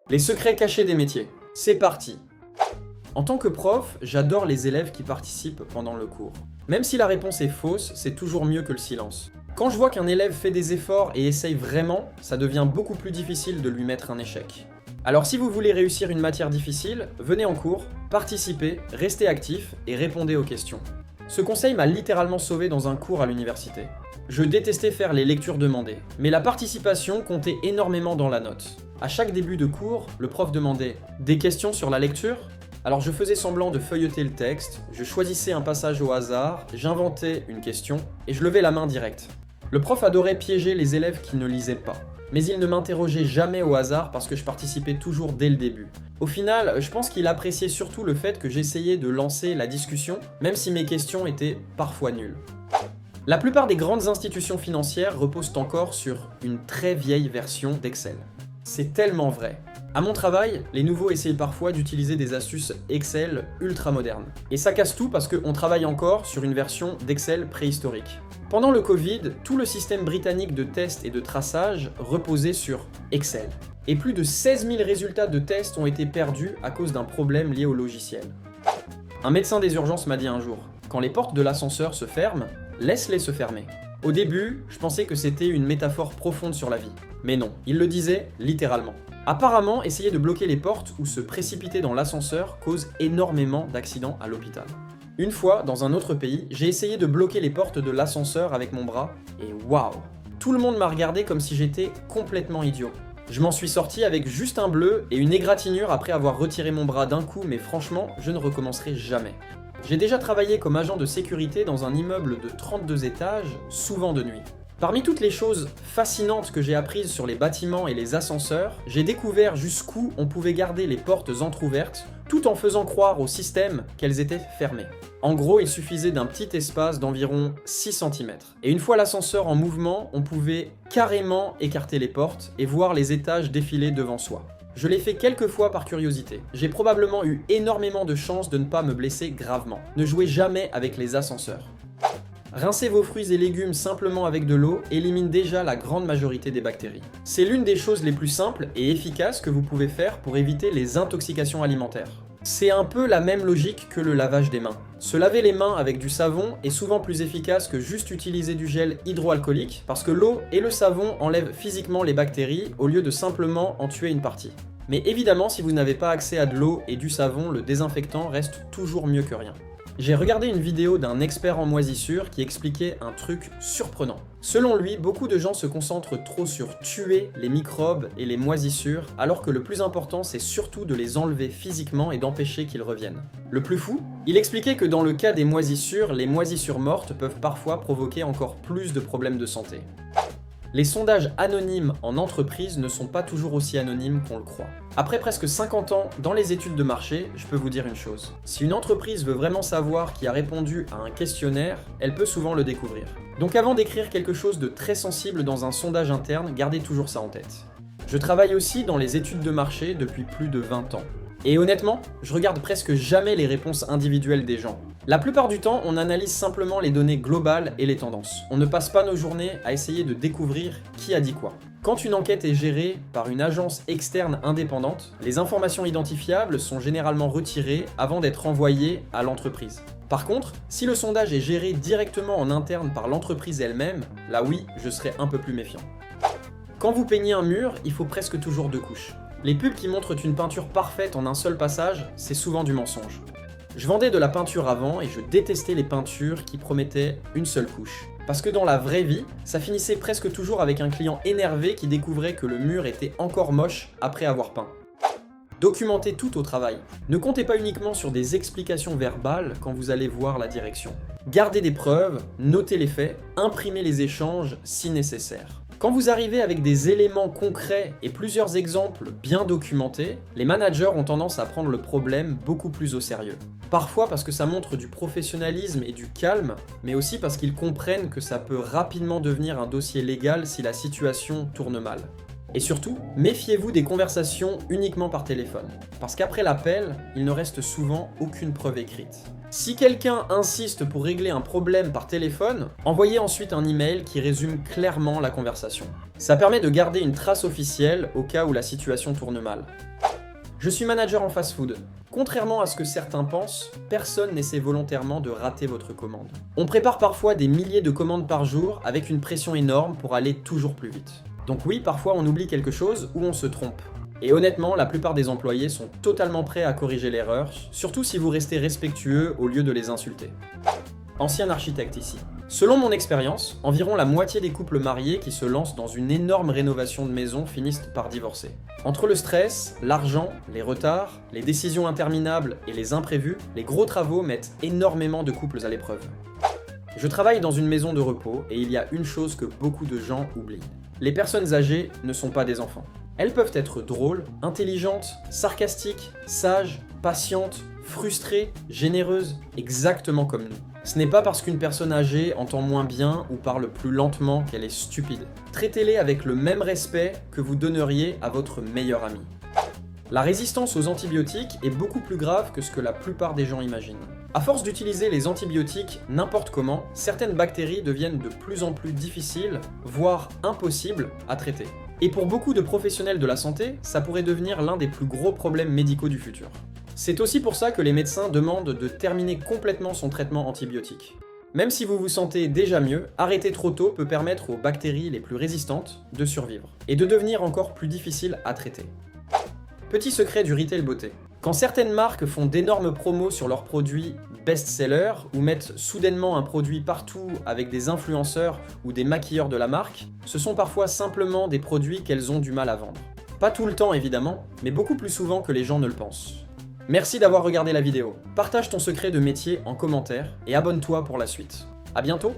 Les secrets cachés des métiers. C'est parti. En tant que prof, j'adore les élèves qui participent pendant le cours. Même si la réponse est fausse, c'est toujours mieux que le silence. Quand je vois qu'un élève fait des efforts et essaye vraiment, ça devient beaucoup plus difficile de lui mettre un échec. Alors si vous voulez réussir une matière difficile, venez en cours, participez, restez actif et répondez aux questions. Ce conseil m'a littéralement sauvé dans un cours à l'université. Je détestais faire les lectures demandées, mais la participation comptait énormément dans la note. À chaque début de cours, le prof demandait « Des questions sur la lecture ?» Alors je faisais semblant de feuilleter le texte, je choisissais un passage au hasard, j'inventais une question, et je levais la main direct. Le prof adorait piéger les élèves qui ne lisaient pas, mais il ne m'interrogeait jamais au hasard parce que je participais toujours dès le début. Au final, je pense qu'il appréciait surtout le fait que j'essayais de lancer la discussion, même si mes questions étaient parfois nulles. La plupart des grandes institutions financières reposent encore sur une très vieille version d'Excel. C'est tellement vrai. À mon travail, les nouveaux essayent parfois d'utiliser des astuces Excel ultra modernes. Et ça casse tout parce qu'on travaille encore sur une version d'Excel préhistorique. Pendant le Covid, tout le système britannique de tests et de traçage reposait sur Excel. Et plus de 16 000 résultats de tests ont été perdus à cause d'un problème lié au logiciel. Un médecin des urgences m'a dit un jour, quand les portes de l'ascenseur se ferment, laisse-les se fermer. Au début, je pensais que c'était une métaphore profonde sur la vie. Mais non, il le disait littéralement. Apparemment, essayer de bloquer les portes ou se précipiter dans l'ascenseur cause énormément d'accidents à l'hôpital. Une fois, dans un autre pays, j'ai essayé de bloquer les portes de l'ascenseur avec mon bras, et waouh! Tout le monde m'a regardé comme si j'étais complètement idiot. Je m'en suis sorti avec juste un bleu et une égratignure après avoir retiré mon bras d'un coup, mais franchement, je ne recommencerai jamais. J'ai déjà travaillé comme agent de sécurité dans un immeuble de 32 étages, souvent de nuit. Parmi toutes les choses fascinantes que j'ai apprises sur les bâtiments et les ascenseurs, j'ai découvert jusqu'où on pouvait garder les portes entr'ouvertes tout en faisant croire au système qu'elles étaient fermées. En gros, il suffisait d'un petit espace d'environ 6 cm. Et une fois l'ascenseur en mouvement, on pouvait carrément écarter les portes et voir les étages défiler devant soi. Je l'ai fait quelques fois par curiosité. J'ai probablement eu énormément de chance de ne pas me blesser gravement. Ne jouez jamais avec les ascenseurs. Rincer vos fruits et légumes simplement avec de l'eau élimine déjà la grande majorité des bactéries. C'est l'une des choses les plus simples et efficaces que vous pouvez faire pour éviter les intoxications alimentaires. C'est un peu la même logique que le lavage des mains. Se laver les mains avec du savon est souvent plus efficace que juste utiliser du gel hydroalcoolique parce que l'eau et le savon enlèvent physiquement les bactéries au lieu de simplement en tuer une partie. Mais évidemment, si vous n'avez pas accès à de l'eau et du savon, le désinfectant reste toujours mieux que rien. J'ai regardé une vidéo d'un expert en moisissures qui expliquait un truc surprenant. Selon lui, beaucoup de gens se concentrent trop sur tuer les microbes et les moisissures, alors que le plus important c'est surtout de les enlever physiquement et d'empêcher qu'ils reviennent. Le plus fou, il expliquait que dans le cas des moisissures, les moisissures mortes peuvent parfois provoquer encore plus de problèmes de santé. Les sondages anonymes en entreprise ne sont pas toujours aussi anonymes qu'on le croit. Après presque 50 ans dans les études de marché, je peux vous dire une chose. Si une entreprise veut vraiment savoir qui a répondu à un questionnaire, elle peut souvent le découvrir. Donc avant d'écrire quelque chose de très sensible dans un sondage interne, gardez toujours ça en tête. Je travaille aussi dans les études de marché depuis plus de 20 ans. Et honnêtement, je regarde presque jamais les réponses individuelles des gens. La plupart du temps, on analyse simplement les données globales et les tendances. On ne passe pas nos journées à essayer de découvrir qui a dit quoi. Quand une enquête est gérée par une agence externe indépendante, les informations identifiables sont généralement retirées avant d'être envoyées à l'entreprise. Par contre, si le sondage est géré directement en interne par l'entreprise elle-même, là oui, je serai un peu plus méfiant. Quand vous peignez un mur, il faut presque toujours 2 couches. Les pubs qui montrent une peinture parfaite en un seul passage, c'est souvent du mensonge. Je vendais de la peinture avant et je détestais les peintures qui promettaient une seule couche. Parce que dans la vraie vie, ça finissait presque toujours avec un client énervé qui découvrait que le mur était encore moche après avoir peint. Documentez tout au travail. Ne comptez pas uniquement sur des explications verbales quand vous allez voir la direction. Gardez des preuves, notez les faits, imprimez les échanges si nécessaire. Quand vous arrivez avec des éléments concrets et plusieurs exemples bien documentés, les managers ont tendance à prendre le problème beaucoup plus au sérieux. Parfois parce que ça montre du professionnalisme et du calme, mais aussi parce qu'ils comprennent que ça peut rapidement devenir un dossier légal si la situation tourne mal. Et surtout, méfiez-vous des conversations uniquement par téléphone, parce qu'après l'appel, il ne reste souvent aucune preuve écrite. Si quelqu'un insiste pour régler un problème par téléphone, envoyez ensuite un email qui résume clairement la conversation. Ça permet de garder une trace officielle au cas où la situation tourne mal. Je suis manager en fast-food. Contrairement à ce que certains pensent, personne n'essaie volontairement de rater votre commande. On prépare parfois des milliers de commandes par jour avec une pression énorme pour aller toujours plus vite. Donc oui, parfois on oublie quelque chose ou on se trompe. Et honnêtement, la plupart des employés sont totalement prêts à corriger l'erreur, surtout si vous restez respectueux au lieu de les insulter. Ancien architecte ici. Selon mon expérience, environ la moitié des couples mariés qui se lancent dans une énorme rénovation de maison finissent par divorcer. Entre le stress, l'argent, les retards, les décisions interminables et les imprévus, les gros travaux mettent énormément de couples à l'épreuve. Je travaille dans une maison de repos et il y a une chose que beaucoup de gens oublient. Les personnes âgées ne sont pas des enfants. Elles peuvent être drôles, intelligentes, sarcastiques, sages, patientes, frustrées, généreuses, exactement comme nous. Ce n'est pas parce qu'une personne âgée entend moins bien ou parle plus lentement qu'elle est stupide. Traitez-les avec le même respect que vous donneriez à votre meilleur ami. La résistance aux antibiotiques est beaucoup plus grave que ce que la plupart des gens imaginent. À force d'utiliser les antibiotiques n'importe comment, certaines bactéries deviennent de plus en plus difficiles, voire impossibles à traiter. Et pour beaucoup de professionnels de la santé, ça pourrait devenir l'un des plus gros problèmes médicaux du futur. C'est aussi pour ça que les médecins demandent de terminer complètement son traitement antibiotique. Même si vous vous sentez déjà mieux, arrêter trop tôt peut permettre aux bactéries les plus résistantes de survivre, et de devenir encore plus difficiles à traiter. Petit secret du retail beauté. Quand certaines marques font d'énormes promos sur leurs produits best-sellers ou mettent soudainement un produit partout avec des influenceurs ou des maquilleurs de la marque, ce sont parfois simplement des produits qu'elles ont du mal à vendre. Pas tout le temps évidemment, mais beaucoup plus souvent que les gens ne le pensent. Merci d'avoir regardé la vidéo. Partage ton secret de métier en commentaire et abonne-toi pour la suite. À bientôt!